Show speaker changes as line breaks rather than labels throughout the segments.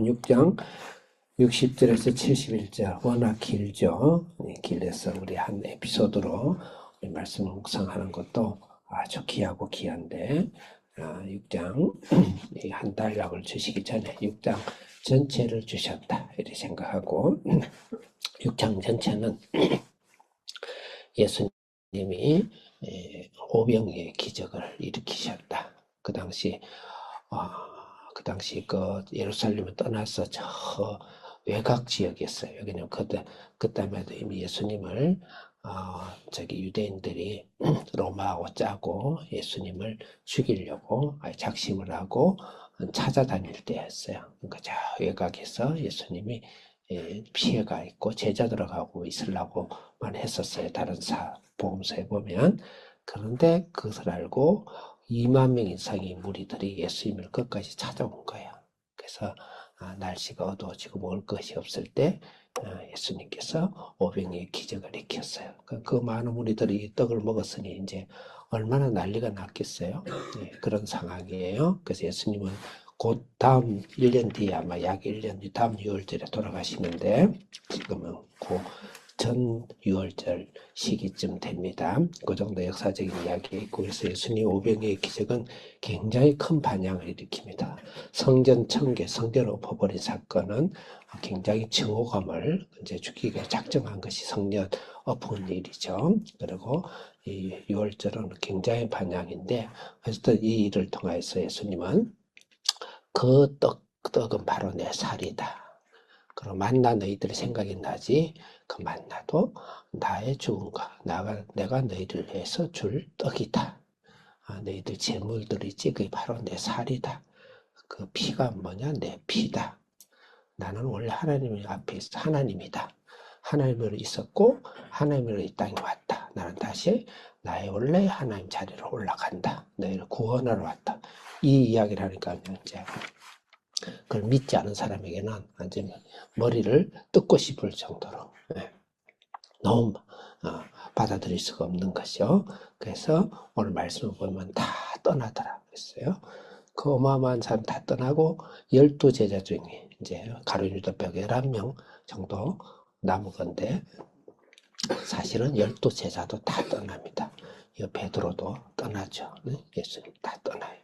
6장 60절에서 71절 워낙 길죠. 길어서 우리 한 에피소드로 우리 말씀을 묵상하는 것도 아주 귀하고 귀한데 6장 한 달락을 주시기 전에 6장 전체를 주셨다 이렇게 생각하고 6장 전체는 예수님이 오병이의 기적을 일으키셨다. 그 당시 그 예루살렘을 떠나서 저 외곽 지역이었어요. 여기는 그때에도 이미 예수님을 유대인들이 로마하고 짜고 예수님을 죽이려고 작심을 하고 찾아다닐 때였어요. 그러니까 저 외곽에서 예수님이 피해가 있고 제자 들어가고 있으려고만 했었어요. 다른 복음서에 보면. 그런데 그것을 알고 2만 명 이상의 무리들이 예수님을 끝까지 찾아온 거예요. 그래서 날씨가 어두워지고 먹을 것이 없을 때 예수님께서 오병이의 기적을 일으켰어요. 그 많은 무리들이 떡을 먹었으니 이제 얼마나 난리가 났겠어요. 그런 상황이에요. 그래서 예수님은 곧 다음 1년 뒤에 아마 약 1년 다음 6월절에 돌아가시는데 지금은 전 6월절 시기쯤 됩니다. 그 정도 역사적인 이야기가 있고 그래서 예수님 오병이의 기적은 굉장히 큰 반향을 일으킵니다. 성전 청계, 성전을 엎어버린 사건은 굉장히 증오감을 이제 주기가 작정한 것이 성전 엎은 일이죠. 그리고 이 6월절은 굉장히 반향인데 그래서 이 일을 통해서 예수님은 그 떡은 바로 내 살이다. 그럼 만나 너희들의 생각이 나지 그 만나도 나의 죽음과 내가 너희를 위해서 줄 떡이다. 너희들 재물들이지 그게 바로 내 살이다. 그 피가 뭐냐? 내 피다. 나는 원래 하나님 앞에 있어 하나님이다. 하나님으로 있었고 하나님으로 이 땅에 왔다. 나는 다시 나의 원래 하나님 자리로 올라간다. 너희를 구원하러 왔다. 이 이야기를 하니까 이제 그걸 믿지 않은 사람에게는 완전 머리를 뜯고 싶을 정도로 너무 받아들일 수가 없는 것이요. 그래서 오늘 말씀을 보면 다 떠나더라 그랬어요. 그 어마어마한 사람 다 떠나고 12제자 중에 이제 가룟 유다 빼고 11명 정도 남은 건데 사실은 12제자도 다 떠납니다. 베드로도 떠나죠. 예수님 다 떠나요.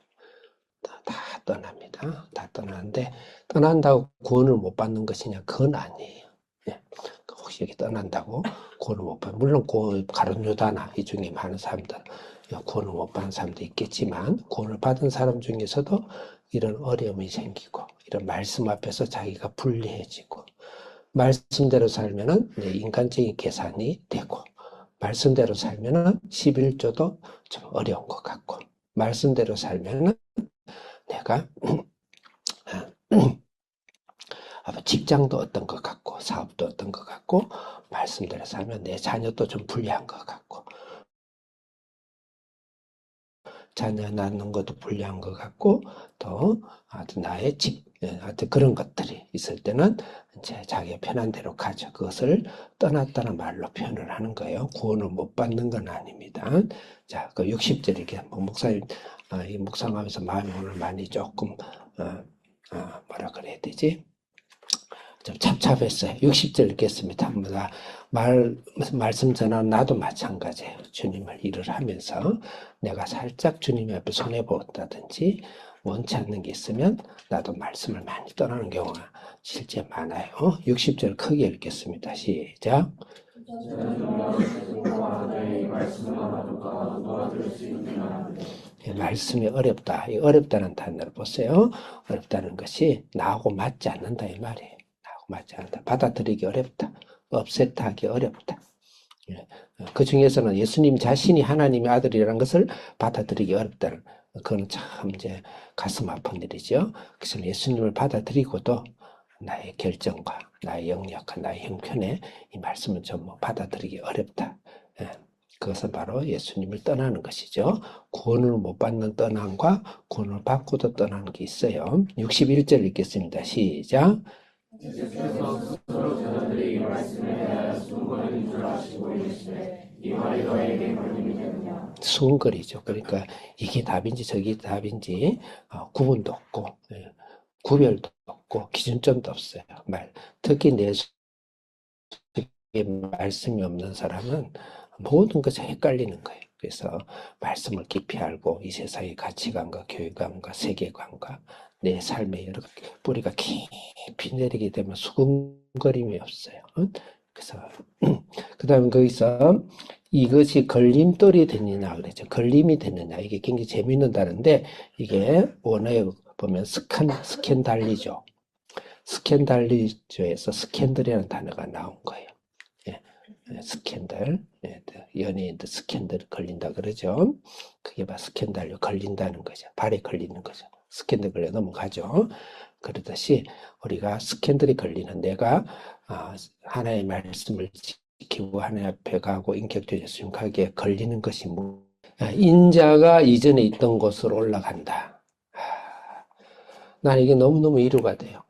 다 떠납니다. 다 떠나는데 떠난다고 구원을 못 받는 것이냐? 그건 아니에요. 혹시 여기 떠난다고 구원을 못 받는 물론 가룟 유다나 이 중에 많은 사람들 구원을 못 받는 사람도 있겠지만 구원을 받은 사람 중에서도 이런 어려움이 생기고 이런 말씀 앞에서 자기가 불리해지고 말씀대로 살면은 인간적인 계산이 되고 말씀대로 살면은 11조도 좀 어려운 것 같고 말씀대로 살면은 내가 직장도 어떤 것 같고 사업도 어떤 것 같고 말씀대로 살면 내 자녀도 좀 불리한 것 같고 자녀 낳는 것도 불리한 것 같고 또 나의 하여튼 그런 것들이 있을 때는 이제 자기가 편한 대로 가죠. 그것을 떠났다는 말로 표현을 하는 거예요. 구원을 못 받는 건 아닙니다. 자, 그 60절 이렇게 목사님 이 묵상하면서 마음이 오늘 많이 조금 뭐라 그래야 되지? 좀 찹찹했어요. 60절 읽겠습니다. 말씀 전한 나도 마찬가지예요. 주님을 일을 하면서 내가 살짝 주님 앞에 손해보았다든지 원치 않는 게 있으면 나도 말씀을 많이 떠나는 경우가 실제 많아요. 60절 크게 읽겠습니다. 시작. 말씀이 어렵다. 이 어렵다는 단어를 보세요. 어렵다는 것이 나하고 맞지 않는다 이 말이에요. 나하고 맞지 않는다. 받아들이기 어렵다. 없애하기 어렵다. 그 중에서는 예수님 자신이 하나님의 아들이라는 것을 받아들이기 어렵다는 그건 참 이제 가슴 아픈 일이죠. 그래서 예수님을 받아들이고도 나의 결정과 나의 영역과 나의 형편에 이 말씀은 좀 받아들이기 어렵다. 그것은 바로 예수님을 떠나는 것이죠. 구원을 못 받는 떠남과 구원을 받고도 떠나는 게 있어요. 61절 읽겠습니다. 시작. 수근거리죠. 그러니까 이게 답인지 저게 답인지 구분도 없고 구별도 없고 없고 기준점도 없어요. 특히 내 속에 말씀이 없는 사람은 모든 것이 헷갈리는 거예요. 그래서 말씀을 깊이 알고 이 세상의 가치관과 교육관과 세계관과 내 삶의 여러 뿌리가 깊이 내리게 되면 수근거림이 없어요. 그래서 그 다음에 거기서 이것이 걸림돌이 되느냐 그랬죠. 걸림이 되느냐, 이게 굉장히 재미있는 단어인데, 이게 원어에 보면 스캔달리죠. 스캔달리조에서 스캔들이라는 단어가 나온 거예요. 예, 스캔들, 연예인들 스캔들 걸린다 그러죠. 그게 바 스캔달로 걸린다는 거죠. 발에 걸리는 거죠. 스캔들 걸려 넘어가죠. 그러듯이 우리가 스캔들이 걸리는, 내가 하나의 말씀을 지키고 하나님 앞에 가고 인격적 예수님 가기에 걸리는 것이 인자가 이전에 있던 곳으로 올라간다. 난 이게 너무너무 이루가 돼요.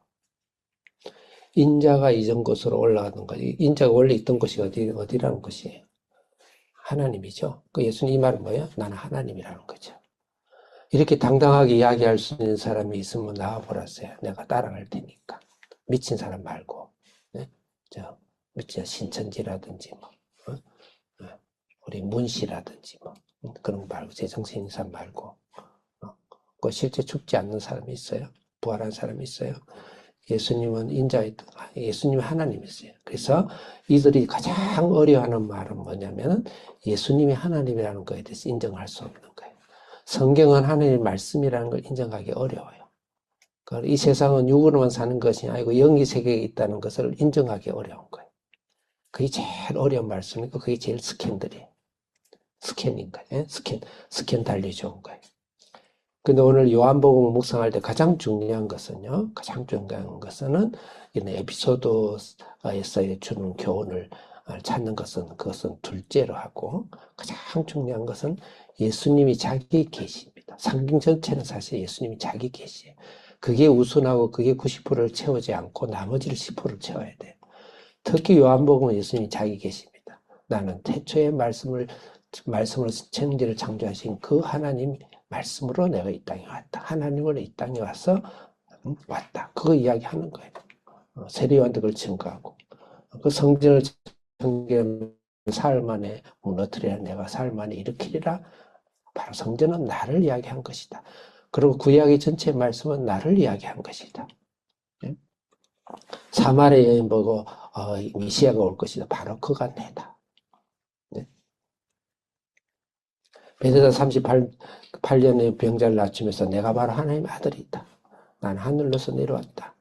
인자가 이전 곳으로 올라가는 거지. 인자가 원래 있던 곳이 어디라는 것이에요? 하나님이죠. 그 예수님 이 말은 뭐예요? 나는 하나님이라는 거죠. 이렇게 당당하게 이야기할 수 있는 사람이 있으면 나와보라세요. 내가 따라갈 테니까. 미친 사람 말고, 네? 미친 신천지라든지 우리 문씨라든지 그런 거 말고, 제정신인 사람 말고, 그 실제 죽지 않는 사람이 있어요? 부활한 사람이 있어요? 예수님은 예수님은 하나님이세요. 그래서 이들이 가장 어려워하는 말은 뭐냐면 예수님이 하나님이라는 거에 대해서 인정할 수 없는 거예요. 성경은 하나님의 말씀이라는 걸 인정하기 어려워요. 이 세상은 육으로만 사는 것이 아니고 영의 세계에 있다는 것을 인정하기 어려운 거예요. 그게 제일 어려운 말씀이고 그게 제일 스캔들이에요. 스캔인 거예요. 스캔 달리 좋은 거예요. 근데 오늘 요한복음을 묵상할 때 가장 중요한 것은요, 이런 에피소드에서 주는 교훈을 찾는 그것은 둘째로 하고, 가장 중요한 것은 예수님이 자기 계시입니다. 성경 전체는 사실 예수님이 자기 계시예요. 그게 우선하고 그게 90%를 채우지 않고 나머지를 10%를 채워야 돼요. 특히 요한복음은 예수님이 자기 계십니다. 나는 태초에 말씀으로 천지를 창조하신 그 하나님 말씀으로 내가 이 땅에 왔다. 하나님으로 이 땅에 와서 왔다. 그거 이야기하는 거예요. 세례요한도 그걸 증거하고. 그 성전을 사흘 만에 무너뜨리라, 내가 사흘 만에 일으키리라. 바로 성전은 나를 이야기한 것이다. 그리고 구약의 전체 말씀은 나를 이야기한 것이다. 사마리아 여인 보고 메시아가 올 것이다. 바로 그가 내다. 베드로다 38년의 병자를 낮추면서 내가 바로 하나님의 아들이다. 난 하늘로서 내려왔다.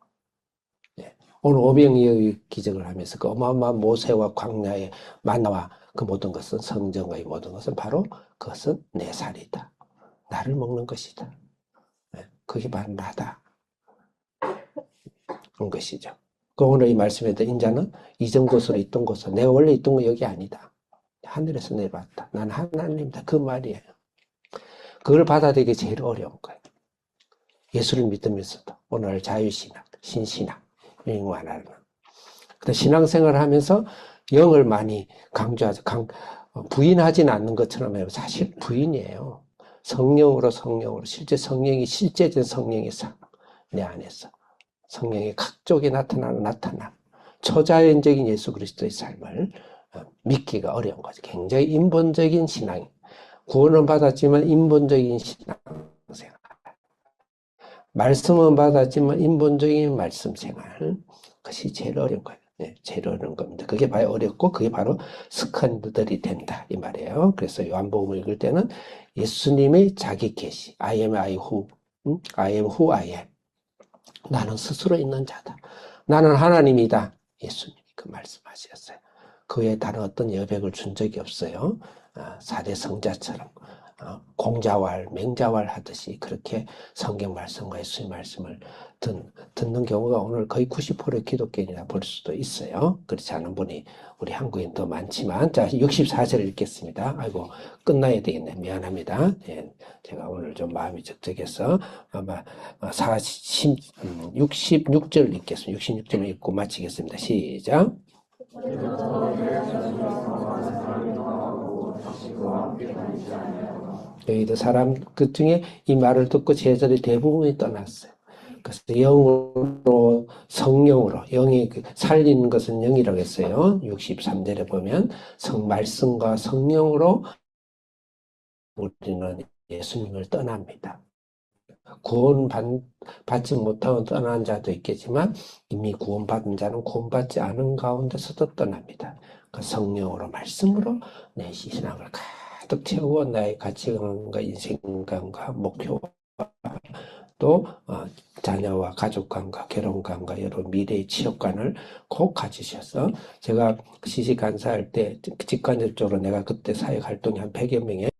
오늘 오병이의 기적을 하면서 그 어마어마한 모세와 광야의 만나와 그 모든 것은, 성전과의 모든 것은 바로 그것은 내 살이다. 나를 먹는 것이다. 그게 바로 나다. 그런 것이죠. 그 오늘 이 말씀에도 인자는 이전 곳으로 있던 곳으로, 내가 원래 있던 건 여기 아니다. 하늘에서 내려왔다. 난 하나님이다. 그 말이에요. 그걸 받아들이기 제일 어려운 거예요. 예수를 믿으면서도 오늘 자유신학, 신신학 이런 거 하나는. 근데 신앙생활을 하면서 영을 많이 강조하죠. 부인하지는 않는 것처럼 해요. 사실 부인이에요. 성령으로 실제 성령이 실제된 성령의 내 안에서 성령의 각족에 나타나 초자연적인 예수 그리스도의 삶을 믿기가 어려운 거죠. 굉장히 인본적인 신앙, 구원은 받았지만 인본적인 신앙생활, 말씀은 받았지만 인본적인 말씀생활, 그것이 제일 어려운 거예요. 제일 어려운 겁니다. 그게 바로 어렵고 그게 바로 스캔들이 된다 이 말이에요. 그래서 요한복음을 읽을 때는 예수님의 자기 계시, I am who I am. 나는 스스로 있는 자다. 나는 하나님이다. 예수님이 그 말씀하셨어요. 그 외에 다른 어떤 여백을 준 적이 없어요. 4대 성자처럼 공자왈, 맹자왈 하듯이 그렇게 성경 말씀과 예수님 말씀을 듣는 경우가 오늘 거의 90%의 기독교인이라 볼 수도 있어요. 그렇지 않은 분이 우리 한국엔 더 많지만, 자, 64절 읽겠습니다. 아이고, 끝나야 되겠네. 미안합니다. 제가 오늘 좀 마음이 적적해서 아마 66절 읽겠습니다. 66절 읽고 마치겠습니다. 시작. 여기도 사람 그 중에 이 말을 듣고 제자들이 대부분이 떠났어요. 그래서 영으로, 성령으로, 영이 살리는 것은 영이라고 했어요. 63절에 보면 말씀과 성령으로 우리는 예수님을 떠납니다. 구원받지 못하고 떠난 자도 있겠지만 이미 구원받은 자는 구원받지 않은 가운데서도 떠납니다. 그 성령으로 말씀으로 내 신앙을 가득 채우고 나의 가치관과 인생관과 목표와 또 자녀와 가족관과 결혼관과 여러 미래의 취업관을 꼭 가지셔서 제가 시식 간사할 때 직간접적으로 내가 그때 사회 활동이 한 100여 명의